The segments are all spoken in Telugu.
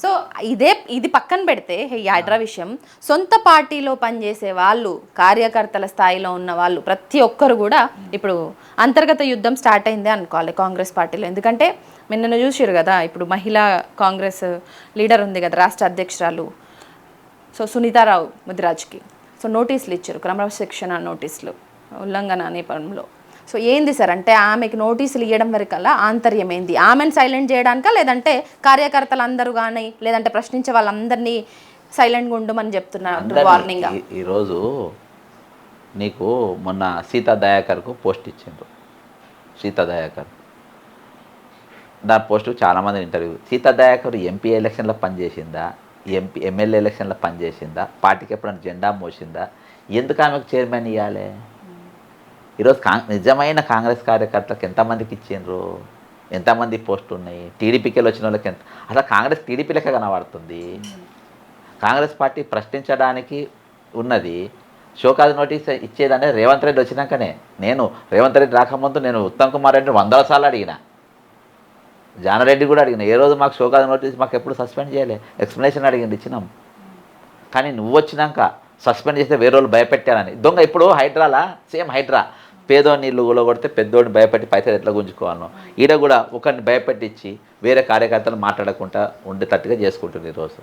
సో ఇది పక్కన పెడితే ఈ హైడ్రా విషయం, సొంత పార్టీలో పనిచేసే వాళ్ళు, కార్యకర్తల స్థాయిలో ఉన్న వాళ్ళు ప్రతి ఒక్కరు కూడా ఇప్పుడు అంతర్గత యుద్ధం స్టార్ట్ అయిందే అనుకోవాలి కాంగ్రెస్ పార్టీలో. ఎందుకంటే నిన్న చూసారు కదా, ఇప్పుడు మహిళా కాంగ్రెస్ లీడర్ ఉంది కదా, రాష్ట్ర అధ్యక్షురాలు, సో సునీతారావు ముదిరాజ్కి సో నోటీసులు ఇచ్చారు, క్రమశిక్షణ నోటీసులు ఉల్లంఘన నేపథ్యంలో. సో ఏంది సార్ అంటే ఆమెకి నోటీసులు ఇవ్వడం వరకల్లా ఆంతర్యం ఏంది? ఆమెను సైలెంట్ చేయడానికా, లేదంటే కార్యకర్తలు అందరూ కానీ, లేదంటే ప్రశ్నించే వాళ్ళందరినీ సైలెంట్గా ఉండమని చెప్తున్నారు వార్నింగ్? ఈరోజు నీకు మొన్న సీతా దయాకర్కు పోస్ట్ ఇచ్చిండ్రు. సీతా దయాకర్ దాని పోస్టు చాలామంది ఇంటర్వ్యూ. సీతా దయాకర్ ఎంపీ ఎలక్షన్లో పనిచేసిందా, ఎమ్మెల్యే ఎలక్షన్లో పనిచేసిందా, పార్టీకి ఎప్పుడైనా జెండా మోసిందా? ఎందుకు ఆమెకు చైర్మన్ ఇవ్వాలి? ఈరోజు నిజమైన కాంగ్రెస్ కార్యకర్తలకు ఎంతమందికి ఇచ్చిండ్రు, ఎంతమంది పోస్టులు ఉన్నాయి? టీడీపీకి వచ్చిన వాళ్ళకి ఎంత? అసలు కాంగ్రెస్ టీడీపీ లెక్క కనబడుతుంది. కాంగ్రెస్ పార్టీ ప్రశ్నించడానికి ఉన్నది. షోకాజ్ నోటీస్ ఇచ్చేదంటే రేవంత్ రెడ్డి వచ్చినాకనే. నేను రేవంత్ రెడ్డి రాకముందు నేను ఉత్తమ్ కుమార్ రెడ్డిని 100 సార్లు అడిగిన, జానారెడ్డి కూడా అడిగిన. ఏ రోజు మాకు షోకాజ్ నోటీస్ మాకు ఎప్పుడు సస్పెండ్ చేయలే, ఎక్స్ప్లెనేషన్ అడిగింది, ఇచ్చినాం. కానీ నువ్వు వచ్చినాక సస్పెండ్ చేస్తే వేరే వాళ్ళు భయపెట్టారని దొంగ. ఇప్పుడు హైడ్రాలా సేమ్ హైడ్రా, పేదోని ఇల్లు కొడితే పెద్దోడిని భయపెట్టి పైసలు ఎట్లా గుంజుకోవాలను, ఈడ కూడా ఒకరిని భయపెట్టించి వేరే కార్యకర్తలు మాట్లాడకుండా ఉండేటట్టుగా చేసుకుంటుంది. ఈరోజు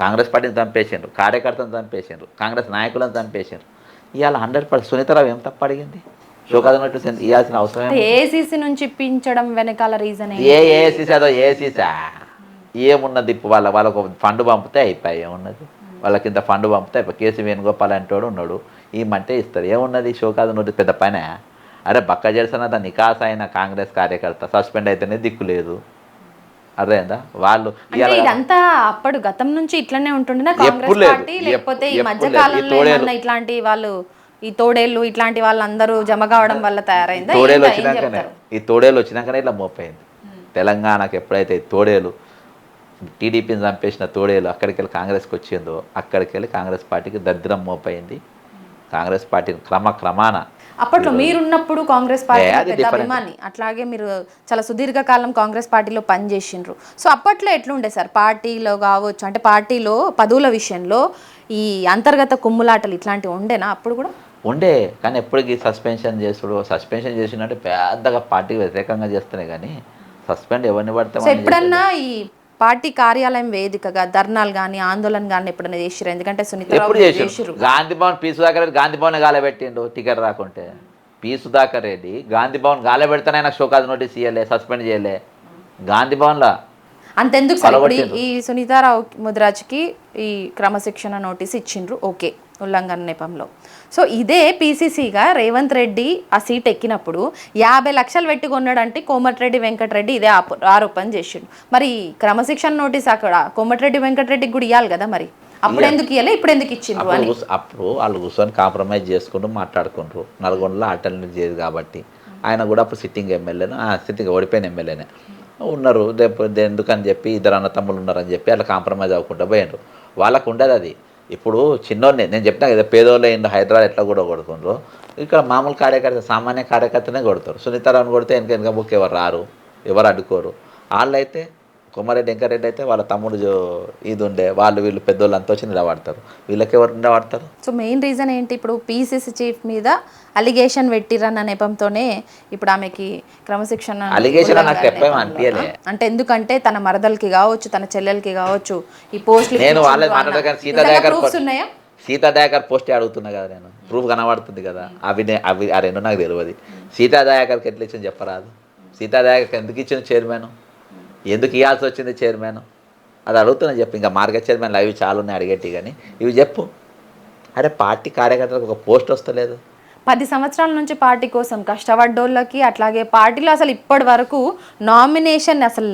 కాంగ్రెస్ పార్టీని చంపేసిండ్రు, కార్యకర్తలను చంపేసిండ్రు, కాంగ్రెస్ నాయకులను చంపేసిండ్రు. ఇవాళ 100% సునీతారావు ఏం తప్పు అడిగింది? షోకాజ్ నోటీస్ ఇవ్వాల్సిన అవసరం ఏసీసీ నుంచి ఇప్పించడం వెనకాల రీజన్ ఏసీసీ అదో ఏసీసా ఏమున్నది? ఇప్పుడు వాళ్ళకు ఫండ్ పంపితే అయిపోయి ఏమున్నది? వాళ్ళకి ఇంత ఫండ్ పంపితే అయిపోయి. కేసీ వేణుగోపాల్ అంటోడు ఉన్నాడు, ఈమంటే ఇస్తారు. ఏమున్నది? షోకాజ్ నోటీస్ పెద్ద పైన. అరే బక్క జెర్సన్ నికాస్ అయిన కాంగ్రెస్ కార్యకర్త సస్పెండ్ అయితేనే దిక్కు లేదు. అదేందా వాళ్ళు ఇదంతా అప్పుడు గతం నుంచి ఇట్లనే ఉంటుండే కాంగ్రెస్ పార్టీ, లేకపోతే ఈ మధ్య కాలంలో ఇట్లాంటి వాళ్ళు, ఈ తోడేళ్ళు ఇట్లాంటి వాళ్ళందరూ జమ కావడం వల్ల తయారైందా? ఈ తోడేళ్ళు వచ్చినాకనే ఇట్లా మోపైంది తెలంగాణకు. ఎప్పుడైతే తోడేలు టీడీపీని చంపేసిన తోడేలు అక్కడికి వెళ్ళి కాంగ్రెస్కి వచ్చిందో, అక్కడికి వెళ్ళి కాంగ్రెస్ పార్టీకి దరిద్రం మోపైంది. కాంగ్రెస్ పార్టీని క్రమక్రమాన అప్పట్లో మీరున్నప్పుడు కాంగ్రెస్ పార్టీ పెద్ద అభిమాని, అట్లాగే మీరు చాలా సుదీర్ఘకాలం కాంగ్రెస్ పార్టీలో పనిచేసిండ్రు. సో అప్పట్లో ఎట్లుండే సార్ పార్టీలో కావచ్చు, అంటే పార్టీలో పదవుల విషయంలో ఈ అంతర్గత కుమ్ములాటలు ఇట్లాంటివి ఉండేనా అప్పుడు కూడా? ఉండే, కానీ ఎప్పటికీ సస్పెన్షన్ చేసినట్టు పెద్దగా పార్టీకి వ్యతిరేకంగా చేస్తేనే కానీ సస్పెండ్ ఎవరిని పడితే. ఎప్పుడన్నా ఈ పార్టీ కార్యాలయం వేదికగా ధర్నాలు కానీ ఆందోళన కానీ ఎప్పుడైనా చేసిరు? ఎందుకంటే సునీతారావు చేసిరు. గాంధీ భవన్ పి సుధాకర్ రెడ్డి గాంధీ భవన్ గాలబెట్టిండు టికెట్ రాకుంటే. పి సుధాకర్ రెడ్డి గాంధీ భవన్ గాలబెడితేనే నాకు షోకాజ్ నోటీస్ ఇవ్వలే, సస్పెండ్ చేయలే. గాంధీ భవన్లో అంతెందుకు సార్, ఇప్పుడు ఈ సునీతారావు ముదిరాజ్కి ఈ క్రమశిక్షణ నోటీస్ ఇచ్చిండ్రు, ఓకే, ఉల్లంఘన నేపంలో. సో ఇదే పీసీసీగా రేవంత్ రెడ్డి ఆ సీట్ ఎక్కినప్పుడు 50 లక్షలు పెట్టి కొన్నాడంటే కోమటిరెడ్డి వెంకటరెడ్డి ఇదే ఆరోపణ చేసిండు. మరి క్రమశిక్షణ నోటీస్ అక్కడ కోమటిరెడ్డి వెంకటరెడ్డికి కూడా ఇవ్వాలి కదా, మరి అప్పుడు ఎందుకు ఇవ్వలే, ఇప్పుడు ఎందుకు ఇచ్చిండ్రు అని? అప్పుడు వాళ్ళు కూర్చొని కాంప్రమైజ్ చేసుకుంటూ మాట్లాడుకుంటారు. నల్గొండలో అటెండ్ చేయదు కాబట్టి. ఆయన కూడా అప్పుడు సిట్టింగ్ ఎమ్మెల్యేను, సిట్టింగ్ ఓడిపోయిన ఎమ్మెల్యేనే ఉన్నారు. రేపు ఎందుకని చెప్పి ఇద్దరు అన్న తమ్ముళ్ళు ఉన్నారని చెప్పి అట్లా కాంప్రమైజ్ అవ్వకుండా పోయినారు. వాళ్ళకు ఉండదు అది. ఇప్పుడు చిన్నోడిని నేను చెప్పినా కదా, పేదోళ్ళు అయిందో హైదరాబాద్ ఎట్లా కూడా కొడుతుండ్రు, ఇక్కడ మామూలు కార్యకర్త సామాన్య కార్యకర్తనే కొడతారు. సునీతారావుని కొడితే వెనక బుక్ ఎవరు రారు, ఎవరు అడ్డుకోరు. వాళ్ళు అయితే కొమ్మారెడ్డి వెంకరెడ్డి అయితే వాళ్ళ తమ్ముడు ఇది ఉండే, వీళ్ళు పెద్దోళ్ళు అంతా వచ్చి నిలబడతారు. వీళ్ళకి ఎవరు నిలబడతారు? సో మెయిన్ రీజన్ ఏంటి? ఇప్పుడు పీసీసీ చీఫ్ మీద అలిగేషన్ పెట్టిరన్న నెపంతోనే ఇప్పుడు ఆమెకి క్రమశిక్షణ అలిగేషన్ నాకు ఎప్పుడేమో అనిపించలే. అంటే ఎందుకంటే తన మరదలకి కావచ్చు, తన చెల్లెలకి కావచ్చు ఈ పోస్ట్. నేను వాళ్ళే మాట్లాడగా సీతా దయాకర్ పోస్టే అడుగుతున్నా కదా, నేను ప్రూఫ్ కనబడుతుంది కదా. అవి ఆ రెండు నాకు తెలియదు. సీతా దయాకర్కి ఎట్లా ఇచ్చింది చెప్పరాదు? సీతా దయాకర్కి ఎందుకు ఇచ్చిన చైర్మన్, ఎందుకు ఇవ్వాల్సి వచ్చింది చైర్మన్, అది అడుగుతున్నా చెప్పు. ఇంకా మార్కెట్ చైర్మన్ అవి చాలా ఉన్నాయి అడిగేటి, కానీ ఇవి చెప్పు. అరే పార్టీ కార్యకర్తలకు ఒక పోస్ట్ వస్తలేదు. 10 సంవత్సరాల నుంచి పార్టీ కోసం కష్టపడ్డోళ్ళకి, అట్లాగే పార్టీలో అసలు ఇప్పటి వరకు నామినేషన్ అసలు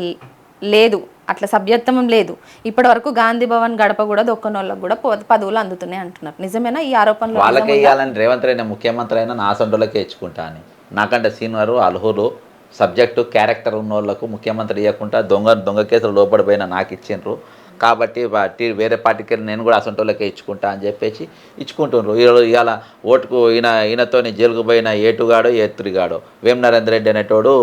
లేదు, అట్లా సభ్యత్వం లేదు. ఇప్పటి వరకు గాంధీ భవన్ గడప కూడా దొక్కనోళ్ళకి కూడా పదవులు అందుతున్నాయి అంటున్నారు. నిజమేనా ఈ ఆరోపణలు? వాళ్ళకే ఇవ్వాలని రేవంత్ రెడ్డి ముఖ్యమంత్రి అయినా నా సొంటోళ్ళకే ఇచ్చుకుంటా అని. నాకంటే సీనియర్ అల్హూరు సబ్జెక్టు క్యారెక్టర్ ఉన్న వాళ్ళకు ముఖ్యమంత్రి ఇవ్వకుండా దొంగ కేసులు లోపడిపోయినా నాకు ఇచ్చిండ్రు. కాబట్టి వేరే పార్టీకి వెళ్ళి నేను కూడా అసంటోళ్ళకే ఇచ్చుకుంటా అని చెప్పేసి ఇచ్చుకుంటుండ్రు. ఇవాళ ఓటుకు ఈయనతో జైలుకు పోయిన ఏటుగాడో ఏత్రిగాడో వేం నరేంద్ర రెడ్డి అనేటోడు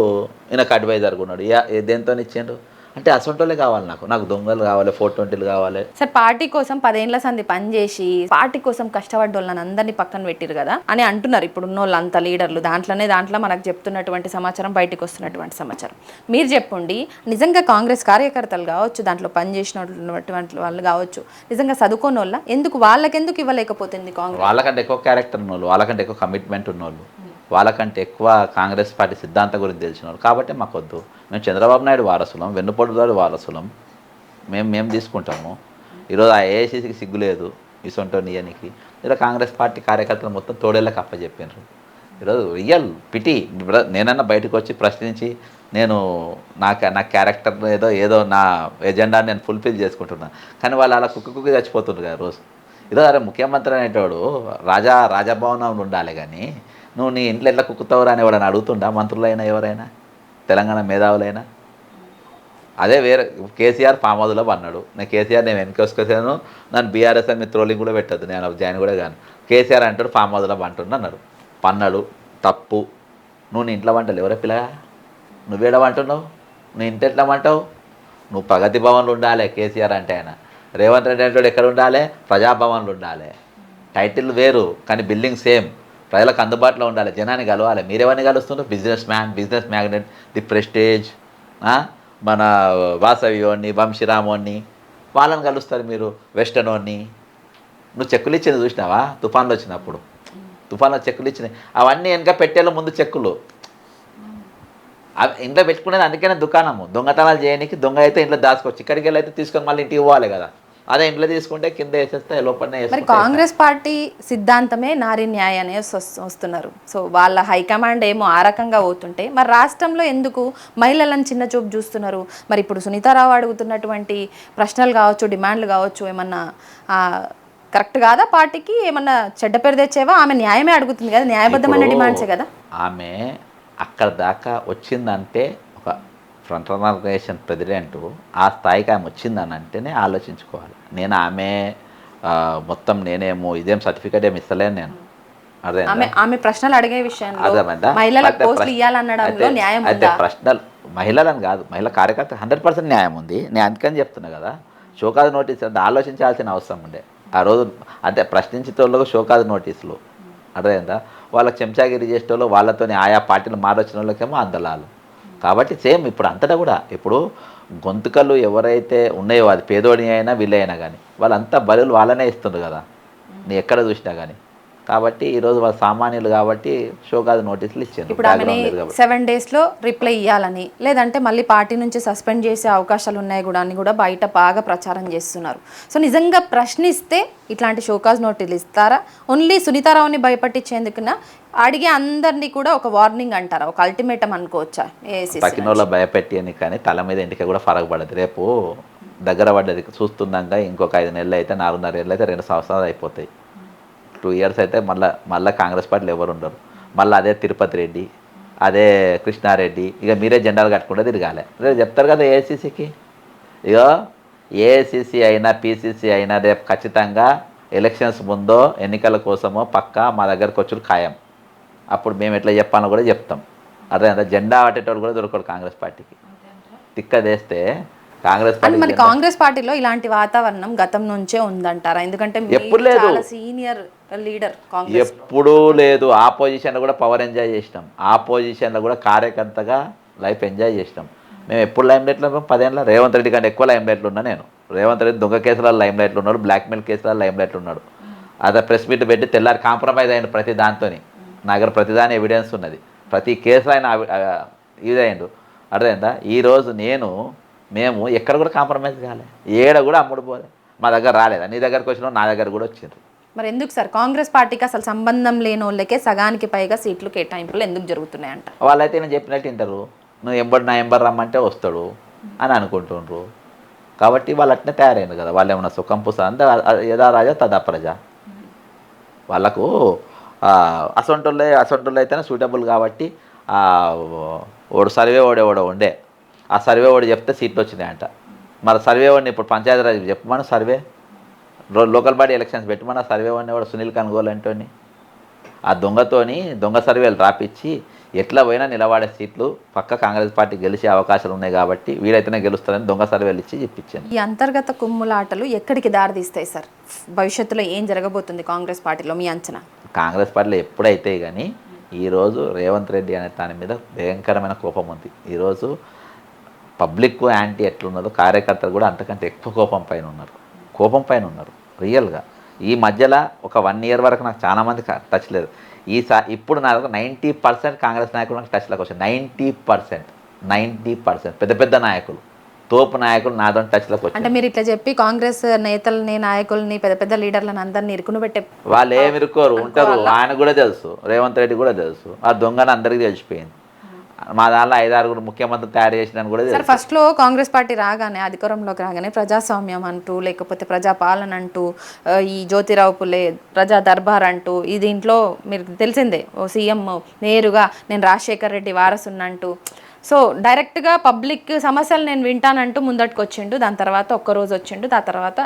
ఈయనకు అడ్వైజర్గా ఉన్నాడు. దేంతో ఇచ్చిండ్రు? అంటే అసొంటోళ్ళే కావాలి నాకు దొంగలు కావాలి 420లు కావాలి. సార్ పార్టీ కోసం 10 ఏళ్ల సంది పనిచేసి పార్టీ కోసం కష్టపడ్డ వాళ్ళని అందరినీ పక్కన పెట్టిరు కదా అని అంటున్నారు ఇప్పుడు ఉన్న వాళ్ళంతా లీడర్లు. దాంట్లో మనకు చెప్తున్నటువంటి సమాచారం, బయటకు వస్తున్నటువంటి సమాచారం మీరు చెప్పండి. నిజంగా కాంగ్రెస్ కార్యకర్తలు కావచ్చు, దాంట్లో పనిచేసినటువంటి వాళ్ళు కావచ్చు, నిజంగా చదువుకోని వాళ్ళ ఎందుకు వాళ్ళకెందుకు ఇవ్వలేకపోతుంది కాంగ్రెస్? వాళ్ళకంటే ఎక్కువ క్యారెక్టర్ ఉన్నోళ్ళు, వాళ్ళకంటే ఎక్కువ కమిట్మెంట్ ఉన్నోళ్ళు, వాళ్ళకంటే ఎక్కువ కాంగ్రెస్ పార్టీ సిద్ధాంతం గురించి తెలిసిన వాళ్ళు. కాబట్టి మాకు వద్దు. మేము చంద్రబాబు నాయుడు వారసులం, వెన్నుపోటుదారు వారసులం, మేము తీసుకుంటాము. ఈరోజు ఆ ఏఐసీసీకి సిగ్గు లేదు ఇసొంటో నియానికి. ఈరోజు కాంగ్రెస్ పార్టీ కార్యకర్తలు మొత్తం తోడేళ్ళకి అప్పచెప్పినారు. ఈరోజు రియల్ పిటి. నేనన్నా బయటకు వచ్చి ప్రశ్నించి నేను నా క్యారెక్టర్ ఏదో నా ఎజెండాని నేను ఫుల్ఫిల్ చేసుకుంటున్నాను. కానీ వాళ్ళు అలా కుక్కి చచ్చిపోతున్నారు కదా రోజు. ఈరోజు అరే ముఖ్యమంత్రి అనేటోడు రాజభవనంలో ఉండాలి, కానీ నువ్వు నీ ఇంట్లో ఎట్లా కుక్కుతావురా అని ఎవరైనా అడుగుతుండా? మంత్రులైనా ఎవరైనా, తెలంగాణ మేధావులైనా? అదే వేరే కేసీఆర్ ఫామ్ హౌస్లో పన్నాడు. నేను కేసీఆర్ నేను వెనకొసుకొసాను, నన్ను బీఆర్ఎస్ అని ట్రోలింగ్ కూడా పెట్టద్దు, నేను జాయిన్ కూడా కాను. కేసీఆర్ అంటాడు ఫామ్ హౌస్లో పంటుండ అన్నాడు. పన్నాడు, తప్పు. నువ్వు నీ ఇంట్లో వంటలు ఎవరే పిల్లగా? నువ్వేడ వంటున్నావు? నీ ఇంటి ఎట్లా వంటావు? నువ్వు ప్రగతి భవన్లు ఉండాలి కేసీఆర్ అంటే. ఆయన రేవంత్ రెడ్డి అంటే ఎక్కడ ఉండాలి? ప్రజాభవన్లు ఉండాలి. టైటిల్ వేరు కానీ బిల్డింగ్ సేమ్. ప్రజలకు అందుబాటులో ఉండాలి, జనాన్ని కలవాలి. మీరెవరిని కలుస్తున్నారు? బిజినెస్ మ్యాగ్నెట్, ది ప్రెస్టేజ్, మన వాసవియోని, వంశీరామోని, వాళ్ళని కలుస్తారు మీరు. వెస్టర్నోని. నువ్వు చెక్కులు ఇచ్చింది చూసినావా? తుఫాన్లు వచ్చినప్పుడు తుఫాన్లో చెక్కులు ఇచ్చినాయి. అవన్నీ వెనక పెట్టేలో ముందు చెక్కులు ఇంట్లో పెట్టుకునేది. అందుకనే దుకాణము. దొంగతనాలు చేయడానికి దొంగ అయితే ఇంట్లో దాచుకోవచ్చు, ఇక్కడికి వెళ్ళి అయితే తీసుకొని మళ్ళీ ఇంటికి పోవాలి కదా. అదే ఇంట్లో తీసుకుంటే కింద వేసేస్తే లోపలనే. మరి కాంగ్రెస్ పార్టీ సిద్ధాంతమే నారీ న్యాయ అనే వస్తున్నారు. సో వాళ్ళ హైకమాండ్ ఏమో ఆ రకంగా పోతుంటే మరి రాష్ట్రంలో ఎందుకు మహిళలను చిన్న చూపు చూస్తున్నారు? మరి ఇప్పుడు సునీతారావు అడుగుతున్నటువంటి ప్రశ్నలు కావచ్చు, డిమాండ్లు కావచ్చు, ఏమన్నా కరెక్ట్ కాదా? పార్టీకి ఏమన్నా చెడ్డ పేరు తెచ్చేవా? ఆమె న్యాయమే అడుగుతుంది కదా, న్యాయబద్ధమైన డిమాండ్సే కదా. ఆమె అక్కడ దాకా వచ్చిందంటే ఒక ఫ్రంట్ ఆర్గనైజేషన్ ప్రెసిడెంట్ ఆ స్థాయికి ఆమె వచ్చిందని అంటేనే ఆలోచించుకోవాలి. నేను ఆమె మొత్తం నేనేమో ఇదేం సర్టిఫికేట్ ఏమి ఇస్తలేను నేను. అదే ఆమె ప్రశ్నలు అడిగే విషయంలో మహిళలకు పోస్టులు ఇవ్వాలనడంలో న్యాయం ఉందా? అయితే ప్రశ్నలు మహిళలను కాదు, మహిళా కార్యకర్త 100% న్యాయం ఉంది. నేను అందుకని చెప్తున్నా కదా, షోకాజ్ నోటీస్ అంటే ఆలోచించాల్సిన అవసరం ఉండే ఆ రోజు. అంటే ప్రశ్నించేటోళ్ళకు షోకాజ్ నోటీసులు అర్థమైందా? వాళ్ళకి చెంచాగిరి చేసేటోళ్ళు, వాళ్ళతోని ఆయా పార్టీలు మారొచ్చిన వాళ్ళకేమో అందలాలు. కాబట్టి సేమ్ ఇప్పుడు అంతటా కూడా ఇప్పుడు గొంతుకలు ఎవరైతే ఉన్నాయో, అది పేదోడి అయినా వీళ్ళైనా కానీ వాళ్ళంతా బలులు వాళ్ళనే ఇస్తుండ్రు కదా, నీ ఎక్కడ చూసినా కానీ. కాబట్టి ఈరోజు వాళ్ళు సామాన్యులు కాబట్టి షోకాజ్ నోటీసులు ఇచ్చారు. ఇప్పుడు ఆమెని 7 డేస్లో రిప్లై ఇవ్వాలని, లేదంటే మళ్ళీ పార్టీ నుంచి సస్పెండ్ చేసే అవకాశాలు ఉన్నాయి కూడా అని కూడా బయట బాగా ప్రచారం చేస్తున్నారు. సో నిజంగా ప్రశ్నిస్తే ఇట్లాంటి షోకాజ్ నోటీసులు ఇస్తారా? ఓన్లీ సునీతారావుని భయపట్టించేందుకున్నా అడిగే అందరినీ కూడా ఒక వార్నింగ్ అంటారా, ఒక అల్టిమేటం అనుకోవచ్చా? పక్కనోళ్ళ భయపెట్టి అని, కానీ తల మీద ఇంటికి కూడా ఫరక పడదు. రేపు దగ్గర పడ్డది చూస్తున్నాక ఇంకొక 5 నెలలు అయితే, 4.5 ఏళ్ళు అయితే 2 సంవత్సరాలు అయిపోతాయి. 2 ఇయర్స్ అయితే మళ్ళీ కాంగ్రెస్ పార్టీలు ఎవరు ఉండరు. మళ్ళీ అదే తిరుపతి రెడ్డి, అదే కృష్ణారెడ్డి, ఇక మీరే జెండాలు కట్టుకుంటే తిరగాలి. రేపు చెప్తారు కదా ఏఐసీసీకి. ఇక ఏఐసీసీ అయినా పీసీసీ అయినా రేపు ఖచ్చితంగా ఎలక్షన్స్ ముందో ఎన్నికల కోసమో పక్కా మా దగ్గరకు వచ్చి ఖాయం. అప్పుడు మేము ఎట్లా చెప్పాలో కూడా చెప్తాం. అదే జెండా ఆటేటోళ్ళు కూడా దొరకడు కాంగ్రెస్ పార్టీకి. తిక్కదేస్తే కాంగ్రెస్ పార్టీ. మరి కాంగ్రెస్ పార్టీలో ఇలాంటి వాతావరణం గతం నుంచే ఉందంటారా? ఎందుకంటే ఎప్పుడు లేదు, సీనియర్ లీడర్ ఎప్పుడూ లేదు. ఆపోజిషన్లో కూడా పవర్ ఎంజాయ్ చేసినాం, ఆపోజిషన్లో కూడా కార్యకర్తగా లైఫ్ ఎంజాయ్ చేసినాం. మేము ఎప్పుడు లైమ్ లైట్లో 10 ఏళ్ళ రేవంత్ రెడ్డి కంటే ఎక్కువ లైమ్ లైట్లు ఉన్నా నేను. రేవంత్ రెడ్డి దొంగ కేసులలో లైమ్ లైట్లు ఉన్నాడు, బ్లాక్మెయిల్ కేసులలో లైమ్ లైట్లు ఉన్నాడు. అదే ప్రెస్ మీట్ పెట్టి తెల్లారి కాంప్రమైజ్ అయ్యిండు ప్రతి దాంతోని. నా దగ్గర ప్రతిదాని ఎవిడెన్స్ ఉన్నది, ప్రతి కేసులో ఆయన ఇదైండు. అర్థమైందా? ఈరోజు మేము ఎక్కడ కూడా కాంప్రమైజ్ కాలే, ఏడ కూడా అమ్ముడు పోలే. మా దగ్గర రాలేదా? నీ దగ్గరకు వచ్చిన నా దగ్గర కూడా వచ్చిండ్రు. మరి ఎందుకు సార్ కాంగ్రెస్ పార్టీకి అసలు సంబంధం లేని వాళ్ళకే సగానికి పైగా సీట్లు కేటాయింపులు ఎందుకు జరుగుతున్నాయంట? వాళ్ళైతే నేను చెప్పినట్టు వింటారు. నువ్వు నా ఎంబర్ రమ్మంటే వస్తాడు అని అనుకుంటుండ్రు. కాబట్టి వాళ్ళు అట్నే తయారైంది కదా. వాళ్ళు ఏమన్నా సుఖం పుస అంతా యథా రాజా తదా ప్రజ. వాళ్ళకు అసొంటోళ్ళు అయితేనే సూటబుల్. కాబట్టి ఓడు సర్వే ఓడేవాడో ఉండే, ఆ సర్వే ఓడి చెప్తే సీట్లు వచ్చినాయంట. మరి సర్వే వాడిని ఇప్పుడు పంచాయతీరాజ్ చెప్పమని, సర్వే లోకల్ బాడీ ఎలక్షన్స్ పెట్టమని ఆ సర్వే వాడిని కూడా సునీల్ కనుగోలు అంటోని ఆ దొంగ సర్వేలు రాపిచ్చి ఎట్లా పోయినా నిలబడే సీట్లు పక్క కాంగ్రెస్ పార్టీ గెలిచే అవకాశాలు ఉన్నాయి కాబట్టి వీడైతేనే గెలుస్తారని దొంగ సర్వేలు ఇచ్చి చెప్పించాను. ఈ అంతర్గత కుమ్ములాటలు ఎక్కడికి దారితీస్తాయి సార్? భవిష్యత్తులో ఏం జరగబోతుంది కాంగ్రెస్ పార్టీలో మీ అంచనా? కాంగ్రెస్ పార్టీలో ఎప్పుడైతే కానీ ఈరోజు రేవంత్ రెడ్డి అనే దాని మీద భయంకరమైన కోపం ఉంది. ఈరోజు పబ్లిక్ యాంటీ ఎట్లున్నదో కార్యకర్తలు కూడా అంతకంటే ఎక్కువ కోపం పైన ఉన్నారు రియల్గా. ఈ మధ్యలో ఒక 1 year వరకు నాకు చాలామంది టచ్ లేదు. ఇప్పుడు నాకు 90% కాంగ్రెస్ నాయకులు నాకు టచ్లోకి వచ్చారు. 90% పెద్ద పెద్ద నాయకులు, తోపు నాయకులు నాతో టచ్లోకి వచ్చారు. అంటే మీరు ఇట్లా చెప్పి కాంగ్రెస్ నేతల్ని, నాయకుల్ని, పెద్ద పెద్ద లీడర్లను అందరినీ ఇరుకును పెట్టే వాళ్ళు ఏమి ఇరుకోరు ఉంటారు. ఆయన కూడా తెలుసు, రేవంత్ రెడ్డి కూడా తెలుసు. ఆ దొంగను అందరికీ తెలిసిపోయింది. మా దానిలో 5-6 ముఖ్యమంత్రి తయారు చేసినని కూడా తెలుసు. సార్ ఫస్ట్లో కాంగ్రెస్ పార్టీ రాగానే, అధికారంలోకి రాగానే ప్రజాస్వామ్యం అంటూ, లేకపోతే ప్రజాపాలన అంటూ, ఈ జ్యోతిరావు పులే ప్రజా దర్బార్ అంటూ, ఈ దీంట్లో మీరు తెలిసిందే ఓ సీఎం నేరుగా నేను రాజశేఖర్ రెడ్డి వారసున్నంటూ, సో డైరెక్ట్గా పబ్లిక్ సమస్యలు నేను వింటానంటూ ముందటికి వచ్చిండు. దాని తర్వాత ఒక్కరోజు వచ్చిండు, దాని తర్వాత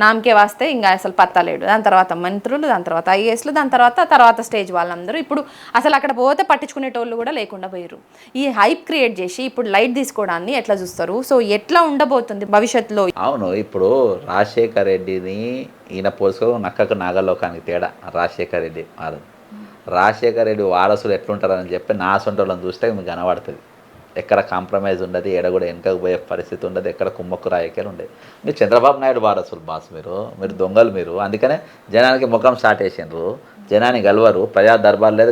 నామకే వాస్తే ఇంకా అసలు పత్తలేడు. దాని తర్వాత మంత్రులు, దాని తర్వాత ఐఏఎస్లు, దాని తర్వాత స్టేజ్ వాళ్ళందరూ ఇప్పుడు అసలు అక్కడ పోతే పట్టించుకునేటోళ్ళు కూడా లేకుండా పోయారు. ఈ హైప్ క్రియేట్ చేసి ఇప్పుడు లైట్ తీసుకోవడాన్ని ఎట్లా చూస్తారు? సో ఎట్లా ఉండబోతుంది భవిష్యత్తులో? అవును, ఇప్పుడు రాజశేఖర్ రెడ్డిని ఈయన పోల్చుకో నక్కకు నాగలోకానికి తేడా. రాజశేఖర్ రెడ్డి వారసులు ఎట్లుంటారని చెప్పి నా సొంటలను చూస్తే మీకు కనబడుతుంది. ఎక్కడ కాంప్రమైజ్ ఉండదు, ఎక్కడ కూడా వెనకకు పోయే పరిస్థితి ఉండదు, ఎక్కడ కుమ్మక్కు రాయకేలు ఉండదు. మీరు చంద్రబాబు నాయుడు వారసులు బాస్, మీరు దొంగలు. మీరు అందుకనే జనానికి ముఖం స్టార్ట్ చేసిండ్రు. జనాన్ని గెలవరు, ప్రజా దర్బార్ లేదు.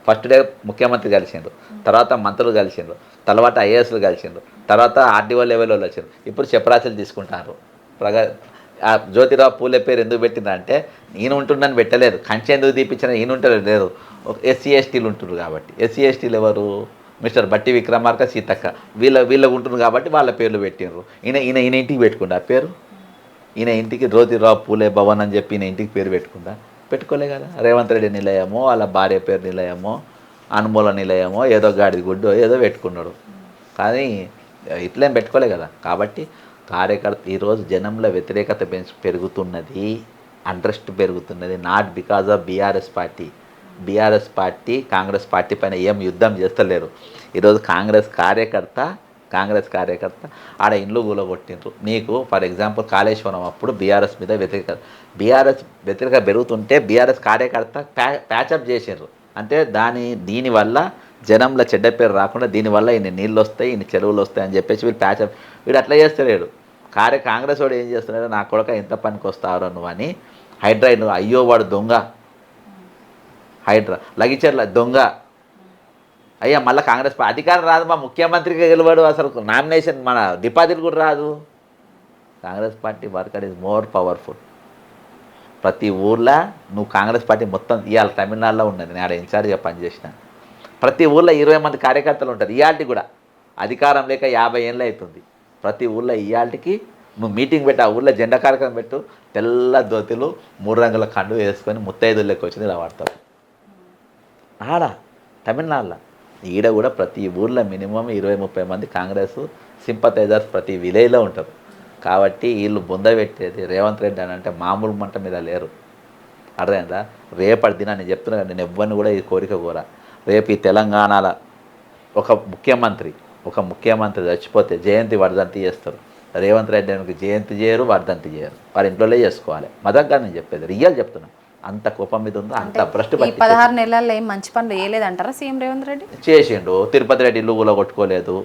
ఫస్ట్ డే ముఖ్యమంత్రి కలిసిండ్రు, తర్వాత మంత్రులు కలిసిండ్రు, తర్వాత ఐఏఎస్లు కలిసిండ్రు, తర్వాత ఆర్డీఓ లెవెల్లో వచ్చిండ్రు. ఇప్పుడు చెప్పరాశులు తీసుకుంటారు. జ్యోతిరావు పూలే పేరు ఎందుకు పెట్టిందంటే ఈయన ఉంటుందని పెట్టలేదు. కంచె ఎందుకు తీపించిన ఈయన ఉంటలేదు, ఎస్సీ ఎస్టీలు ఉంటున్నారు కాబట్టి. ఎస్సీ ఎస్టీలు ఎవరు? మిస్టర్ బట్టి విక్రమార్క, సీతక్క, వీళ్ళ ఉంటుంది కాబట్టి వాళ్ళ పేర్లు పెట్టినారు. ఈయన ఇంటికి పెట్టుకుంటా పేరు. ఈయన ఇంటికి జ్యోతిరావు పూలే భవన్ అని చెప్పి ఈయన ఇంటికి పేరు పెట్టుకోలే కదా. రేవంత్ రెడ్డి నిలయమో, వాళ్ళ భార్య పేరు నిలయమో, అనుమూల నిలయమో, ఏదో గాడిది గుడ్డో ఏదో పెట్టుకున్నాడు. కానీ ఇట్లేం పెట్టుకోలే కదా. కాబట్టి కార్యకర్త ఈరోజు జనంలో వ్యతిరేకత పెరుగుతున్నది, అంట్రెస్ట్ పెరుగుతున్నది. Not because of BRS party Congress party పైన ఏం యుద్ధం చేస్తలేరు. ఈరోజు కాంగ్రెస్ కార్యకర్త ఆడ ఇండ్లు కూలగొట్టిండ్రు. నీకు ఫర్ ఎగ్జాంపుల్ కాళేశ్వరం అప్పుడు బీఆర్ఎస్ మీద వ్యతిరేకత పెరుగుతుంటే బీఆర్ఎస్ కార్యకర్త ప్యాచప్ చేసిండ్రు. అంటే దీనివల్ల జనంలో చెడ్డ పేరు రాకుండా, దీనివల్ల ఇన్ని నీళ్ళు వస్తాయి, ఇన్ని చెరువులు వస్తాయి అని చెప్పేసి వీడు అట్లా చేస్తలేడు. కాంగ్రెస్ వాడు ఏం చేస్తున్నాడు, నా కొడుక ఎంత పనికి వస్తారో నువ్వు అని హైడ్రా, అయ్యో వాడు దొంగ, హైడ్రా లగిచర్ల దొంగ, అయ్యా మళ్ళీ కాంగ్రెస్ అధికారం రాదు, మా ముఖ్యమంత్రికి గెలవాడు, అసలు నామినేషన్ మన డిపాజిట్ కూడా రాదు. Congress party worker is more powerful. ప్రతి ఊర్లో నువ్వు కాంగ్రెస్ పార్టీ మొత్తం ఇవాళ తమిళనాడులో ఉన్నది, నేను ఆడ ఇన్ఛార్జ్గా పనిచేసిన. ప్రతి ఊర్లో 20 మంది కార్యకర్తలు ఉంటారు. ఇవాళకి కూడా అధికారం లేక 50 ఏళ్ళు అవుతుంది. ప్రతి ఊర్లో ఇవాళకి నువ్వు మీటింగ్ పెట్టి ఆ ఊర్లో జెండా కార్యక్రమం పెట్టు, తెల్ల దోతులు 3 రంగుల కండు వేసుకొని ముత్తైదుల్లోకి వచ్చింది ఇలా వాడతారు. ఆడ తమిళనాడులో ఈడ కూడా ప్రతి ఊర్లో మినిమం 20-30 మంది కాంగ్రెస్ సింపథైజర్స్ ప్రతి విలేజ్లో ఉంటారు. కాబట్టి వీళ్ళు బొందబెట్టేది రేవంత్ రెడ్డి అని అంటే మామూలు మంట మీద లేరు. అర్థమైందా? రేపటి దిన నేను చెప్తున్నా, నేను ఎవ్వరిని కూడా ఈ కోరిక కోరా. రేపు ఈ తెలంగాణలో ఒక ముఖ్యమంత్రి చచ్చిపోతే జయంతి వర్ధంతి చేస్తారు. రేవంత్ రెడ్డి అని జయంతి చేయరు, వర్ధంతి చేయరు, వారి ఇంట్లోనే చేసుకోవాలి. మదగ్గా నేను చెప్పేది రియల్ చెప్తున్నా. అంత కోపం మీద ఉందో, అంత భ్రష్టు పట్టి 16 నెలల్లో ఏం మంచి పనులు వేయలేదంటారా సీఎం రేవంత్ రెడ్డి? చేసిండు. తిరుపతి రెడ్డి ఇల్లు కూడా కొట్టుకోలేదు,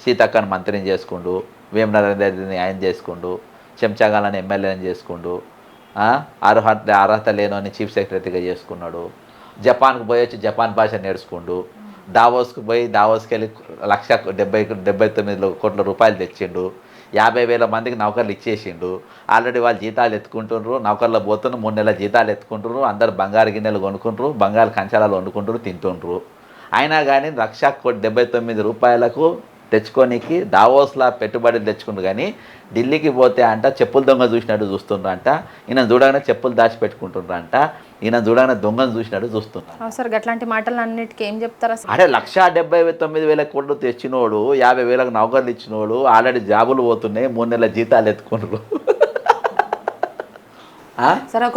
సీతక్కని మంత్రిని చేసుకుండు, వేమనరేంద్ర రెడ్డిని ఆయన చేసుకుండు, చెంచాగాలని ఎమ్మెల్యేని చేసుకుండు, అర్హత లేనోని చీఫ్ సెక్రటరీగా చేసుకున్నాడు. జపాన్కి పోయి వచ్చి జపాన్ భాష నేర్చుకుండు. దావోస్కి వెళ్ళి 1,79 కోట్ల రూపాయలు తెచ్చిండు. 50,000 మందికి నౌకర్లు ఇచ్చేసిండు. ఆల్రెడీ వాళ్ళు జీతాలు ఎత్తుకుంటుండ్రు, నౌకర్లో పోతున్న 3 నెలల జీతాలు ఎత్తుకుంటున్నారు. అందరు బంగారు గిన్నెలు కొనుక్కుంటారు, బంగారు కంచాలాలు వండుకుంటారు, తింటుండ్రు. అయినా కానీ 1,79 రూపాయలకు తెచ్చుకోనికి దావోస్లా పెట్టుబడులు తెచ్చుకుంటారు. కానీ ఢిల్లీకి పోతే అంట చెప్పులు దొంగ చూసినట్టు చూస్తుండ్రు అంట. ఈయన చూడగానే చెప్పులు దాచిపెట్టుకుంటుండ్రు అంట. ఈయన చూడగానే దొంగను చూసినట్టు చూస్తున్నారు. సార్ అట్లాంటి మాటలు అన్నిటికీ ఏం చెప్తారా? అరే 1,79,000 కోట్లు తెచ్చినోడు, 50,000 నౌకర్లు ఇచ్చినోడు, ఆల్రెడీ జాబులు పోతున్నాయి, 3 నెలల జీతాలు ఎత్తుకుంటారు. సరే